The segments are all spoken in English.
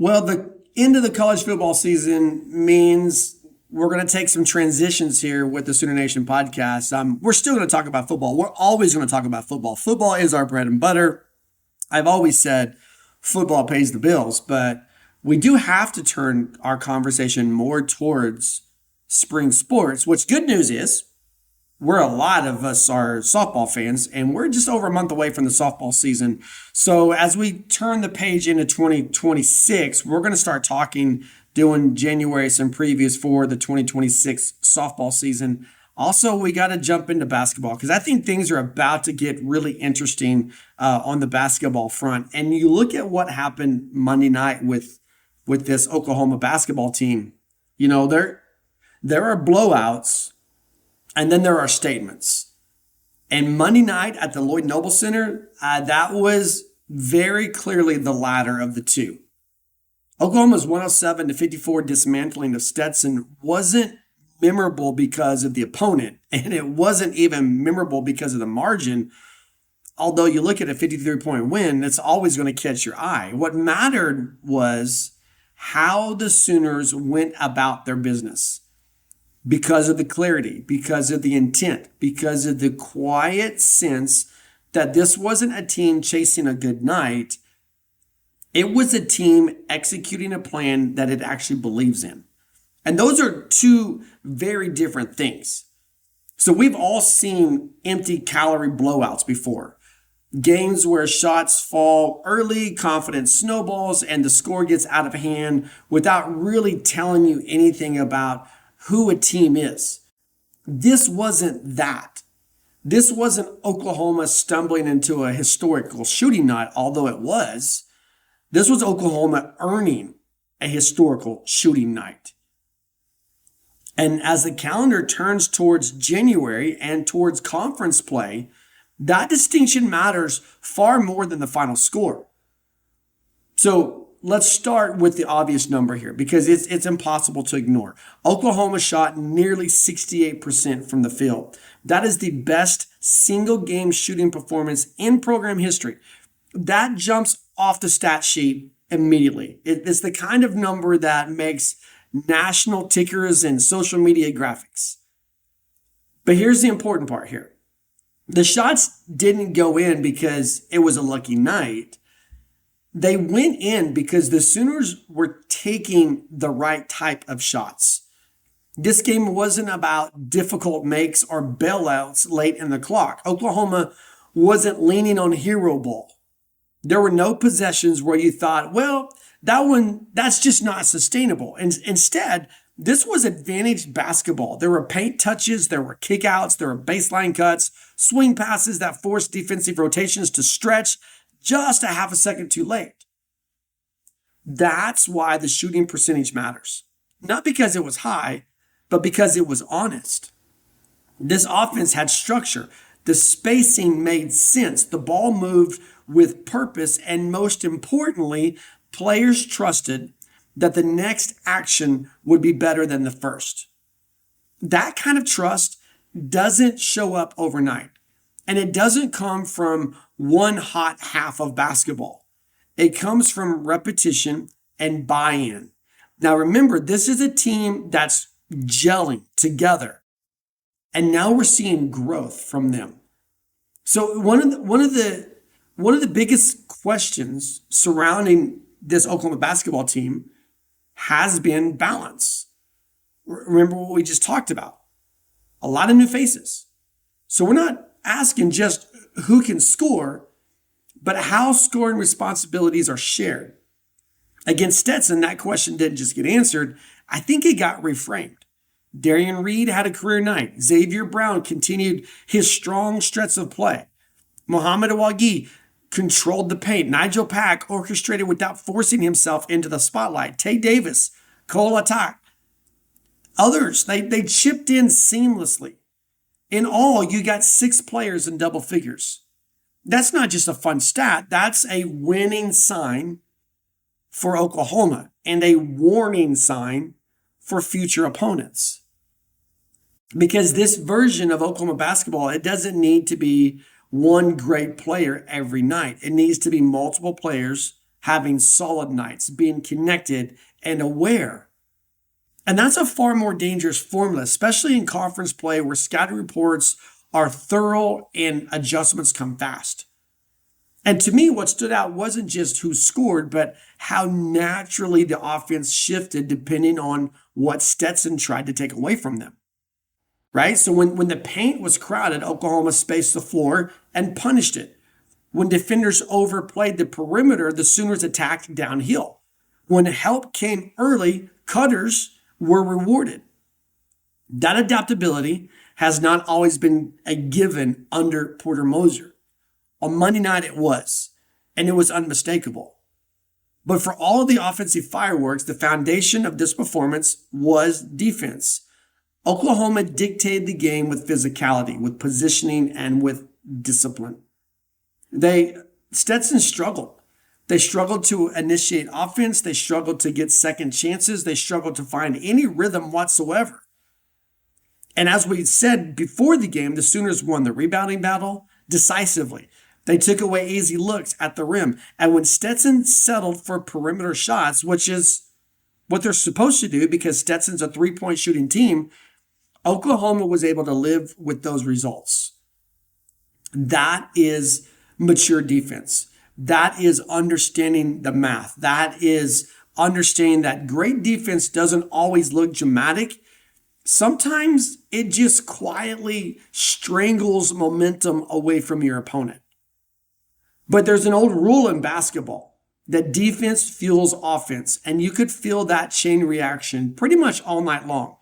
Well, the end of the college football season means we're going to take some transitions here with the Sooner Nation podcast. We're still going to talk about football. We're always going to talk about football. Football is our bread and butter. I've always said football pays the bills, but we do have to turn our conversation more towards spring sports, which good news is a lot of us are softball fans, and we're just over a month away from the softball season. So as we turn the page into 2026, we're going to start doing January, some previews for the 2026 softball season. Also, we got to jump into basketball because I think things are about to get really interesting on the basketball front. And you look at what happened Monday night with this Oklahoma basketball team. You know, there are blowouts. And then there are statements. And Monday night at the Lloyd Noble Center, that was very clearly the latter of the two. Oklahoma's 107-54 dismantling of Stetson wasn't memorable because of the opponent, and it wasn't even memorable because of the margin. Although you look at a 53-point win, it's always going to catch your eye. What mattered was how the Sooners went about their business. Because of the clarity, because of the intent, because of the quiet sense that this wasn't a team chasing a good night. It was a team executing a plan that it actually believes in. And those are two very different things. So we've all seen empty calorie blowouts before. Games where shots fall early, confidence snowballs, and the score gets out of hand without really telling you anything about who a team is. This wasn't that. This wasn't Oklahoma stumbling into a historical shooting night, although it was. This was Oklahoma earning a historical shooting night. And as the calendar turns towards January and towards conference play, that distinction matters far more than the final score. So let's start with the obvious number here because it's impossible to ignore. Oklahoma shot nearly 68% from the field. That is the best single game shooting performance in program history. That jumps off the stat sheet immediately. It's the kind of number that makes national tickers and social media graphics. But here's the important part here. The shots didn't go in because it was a lucky night. They went in because the Sooners were taking the right type of shots. This game wasn't about difficult makes or bailouts late in the clock. Oklahoma wasn't leaning on hero ball. There were no possessions where you thought, well, that's just not sustainable. And instead, this was advantaged basketball. There were paint touches, there were kickouts, there were baseline cuts, swing passes that forced defensive rotations to stretch just a half a second too late. That's why the shooting percentage matters. Not because it was high, but because it was honest. This offense had structure. The spacing made sense. The ball moved with purpose. And most importantly, players trusted that the next action would be better than the first. That kind of trust doesn't show up overnight. And it doesn't come from one hot half of basketball. It comes from repetition and buy-in. Now remember, this is a team that's gelling together. And now we're seeing growth from them. So one of the biggest questions surrounding this Oklahoma basketball team has been balance. Remember what we just talked about. A lot of new faces. So we're not asking just who can score, but how scoring responsibilities are shared. Against Stetson, that question didn't just get answered. I think it got reframed. Darian Reed had a career night. Xavier Brown continued his strong stretch of play. Mohamed Awagi controlled the paint. Nigel Pack orchestrated without forcing himself into the spotlight. Tay Davis, Cole Attack. Others, they chipped in seamlessly. In all, you got 6 players in double figures. That's not just a fun stat. That's a winning sign for Oklahoma and a warning sign for future opponents. Because this version of Oklahoma basketball, it doesn't need to be one great player every night. It needs to be multiple players having solid nights, being connected and aware. And that's a far more dangerous formula, especially in conference play where scouting reports are thorough and adjustments come fast. And to me, what stood out wasn't just who scored, but how naturally the offense shifted depending on what Stetson tried to take away from them. Right? So when the paint was crowded, Oklahoma spaced the floor and punished it. When defenders overplayed the perimeter, the Sooners attacked downhill. When help came early, cutters were rewarded. That adaptability has not always been a given under Porter Moser. On Monday night it was, and it was unmistakable. But for all of the offensive fireworks, the foundation of this performance was defense. Oklahoma dictated the game with physicality, with positioning, and with discipline. Stetson struggled. They struggled to initiate offense. They struggled to get second chances. They struggled to find any rhythm whatsoever. And as we said before the game, the Sooners won the rebounding battle decisively. They took away easy looks at the rim. And when Stetson settled for perimeter shots, which is what they're supposed to do because Stetson's a three-point shooting team, Oklahoma was able to live with those results. That is mature defense. That is understanding the math. That is understanding that great defense doesn't always look dramatic. Sometimes it just quietly strangles momentum away from your opponent. But there's an old rule in basketball that defense fuels offense, and you could feel that chain reaction pretty much all night long.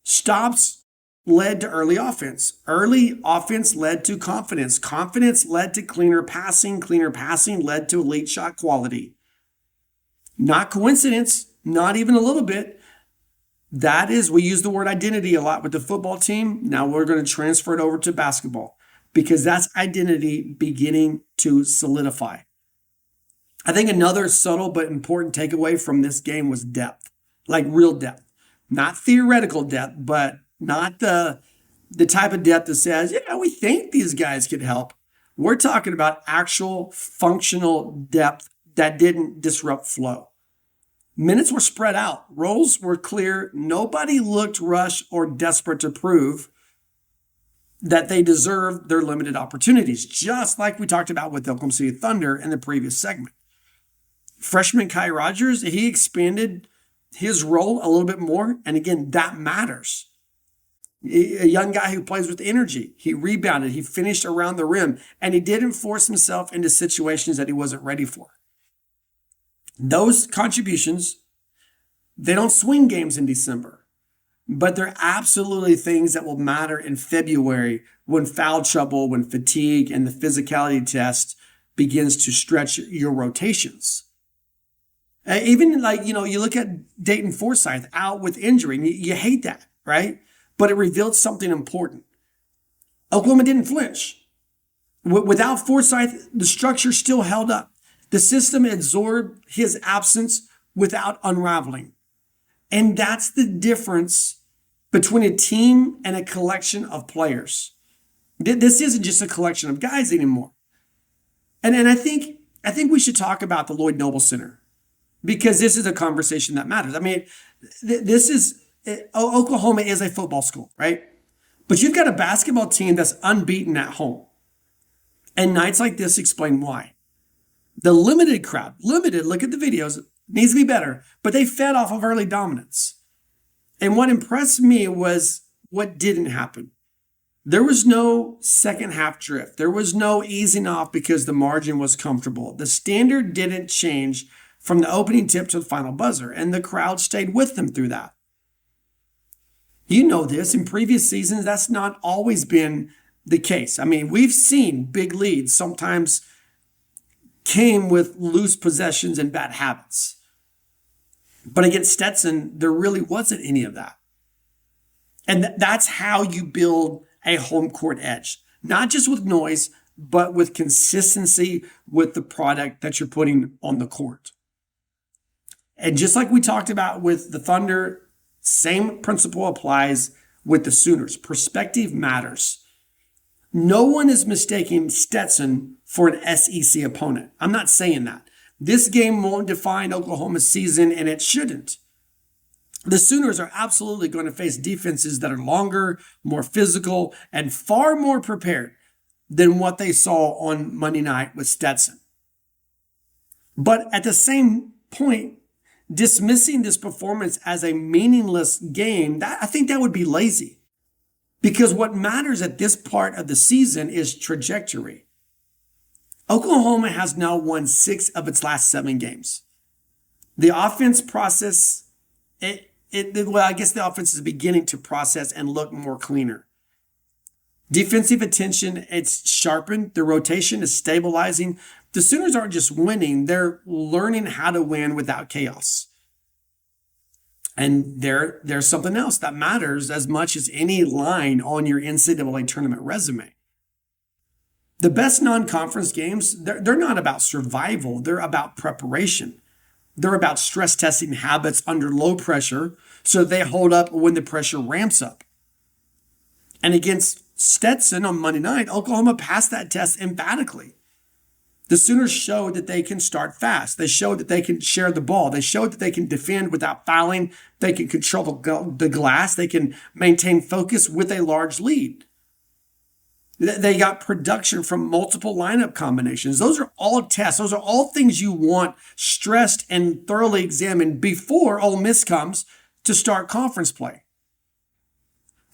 Stops led to early offense. Early offense led to confidence. Confidence led to cleaner passing. Cleaner passing led to elite shot quality. Not coincidence, not even a little bit. That is, we use the word identity a lot with the football team. Now we're going to transfer it over to basketball because that's identity beginning to solidify. I think another subtle but important takeaway from this game was depth, like real depth. Not theoretical depth, but not the type of depth that says, yeah, we think these guys could help. We're talking about actual functional depth that didn't disrupt flow. Minutes were spread out. Roles were clear. Nobody looked rushed or desperate to prove that they deserved their limited opportunities, just like we talked about with the Oklahoma City Thunder in the previous segment. Freshman Kai Rogers, he expanded his role a little bit more. And again, that matters. A young guy who plays with energy. He rebounded. He finished around the rim. And he didn't force himself into situations that he wasn't ready for. Those contributions, they don't swing games in December. But they're absolutely things that will matter in February when foul trouble, when fatigue, and the physicality test begins to stretch your rotations. Even like, you look at Dayton Forsythe out with injury, and you hate that, right? But it revealed something important. Oklahoma didn't flinch. Without Forsythe, the structure still held up. The system absorbed his absence without unraveling. And that's the difference between a team and a collection of players. This isn't just a collection of guys anymore. And I think we should talk about the Lloyd Noble Center because this is a conversation that matters. I mean, Oklahoma is a football school, right? But you've got a basketball team that's unbeaten at home. And nights like this explain why. The limited crowd, look at the videos, needs to be better, but they fed off of early dominance. And what impressed me was what didn't happen. There was no second half drift. There was no easing off because the margin was comfortable. The standard didn't change from the opening tip to the final buzzer, and the crowd stayed with them through that. You know this, in previous seasons, that's not always been the case. I mean, we've seen big leads sometimes came with loose possessions and bad habits. But against Stetson, there really wasn't any of that. And that's how you build a home court edge, not just with noise, but with consistency with the product that you're putting on the court. And just like we talked about with the Thunder, same principle applies with the Sooners. Perspective matters. No one is mistaking Stetson for an SEC opponent. I'm not saying that. This game won't define Oklahoma's season, and it shouldn't. The Sooners are absolutely going to face defenses that are longer, more physical, and far more prepared than what they saw on Monday night with Stetson. But at the same point, dismissing this performance as a meaningless game, I think that would be lazy. Because what matters at this part of the season is trajectory. Oklahoma has now won 6 of its last 7 games. The offense process, I guess the offense is beginning to process and look more cleaner. Defensive attention, it's sharpened. The rotation is stabilizing. The Sooners aren't just winning, they're learning how to win without chaos. And there's something else that matters as much as any line on your NCAA tournament resume. The best non-conference games, they're not about survival, they're about preparation. They're about stress testing habits under low pressure so they hold up when the pressure ramps up. And against Stetson on Monday night, Oklahoma passed that test emphatically. The Sooners showed that they can start fast. They showed that they can share the ball. They showed that they can defend without fouling. They can control the glass. They can maintain focus with a large lead. They got production from multiple lineup combinations. Those are all tests. Those are all things you want stressed and thoroughly examined before Ole Miss comes to start conference play.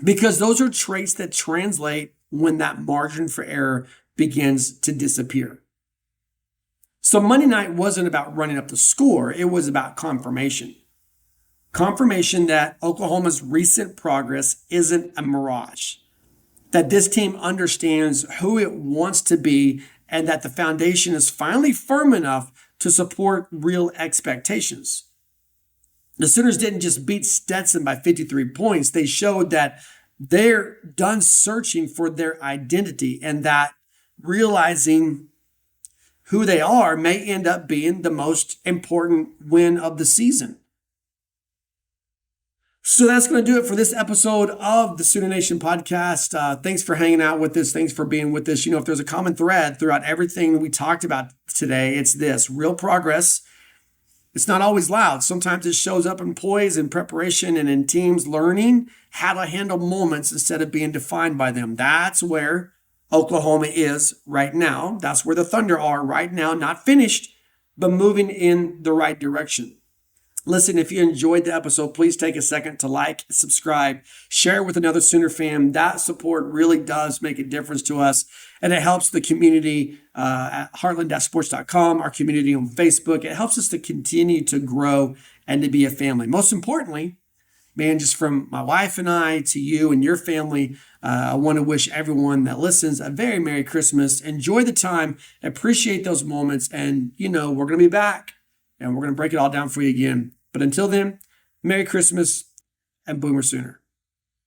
Because those are traits that translate when that margin for error begins to disappear. So Monday night wasn't about running up the score. It was about confirmation. Confirmation that Oklahoma's recent progress isn't a mirage. That this team understands who it wants to be and that the foundation is finally firm enough to support real expectations. The Sooners didn't just beat Stetson by 53 points. They showed that they're done searching for their identity and that realizing who they are may end up being the most important win of the season. So that's going to do it for this episode of the Sooner Nation podcast. Thanks for hanging out with us. Thanks for being with us. If there's a common thread throughout everything we talked about today, it's this: real progress. It's not always loud. Sometimes it shows up in poise and preparation and in teams learning how to handle moments instead of being defined by them. That's where Oklahoma is right now. That's where the Thunder are right now. Not finished, but moving in the right direction. Listen, if you enjoyed the episode, please take a second to like, subscribe, share with another Sooner fan. That support really does make a difference to us, and it helps the community at heartland-sports.com, our community on Facebook. It helps us to continue to grow and to be a family. Most importantly, man, just from my wife and I to you and your family, I want to wish everyone that listens a very Merry Christmas. Enjoy the time, appreciate those moments, and we're going to be back, and we're going to break it all down for you again. But until then, Merry Christmas and Boomer Sooner.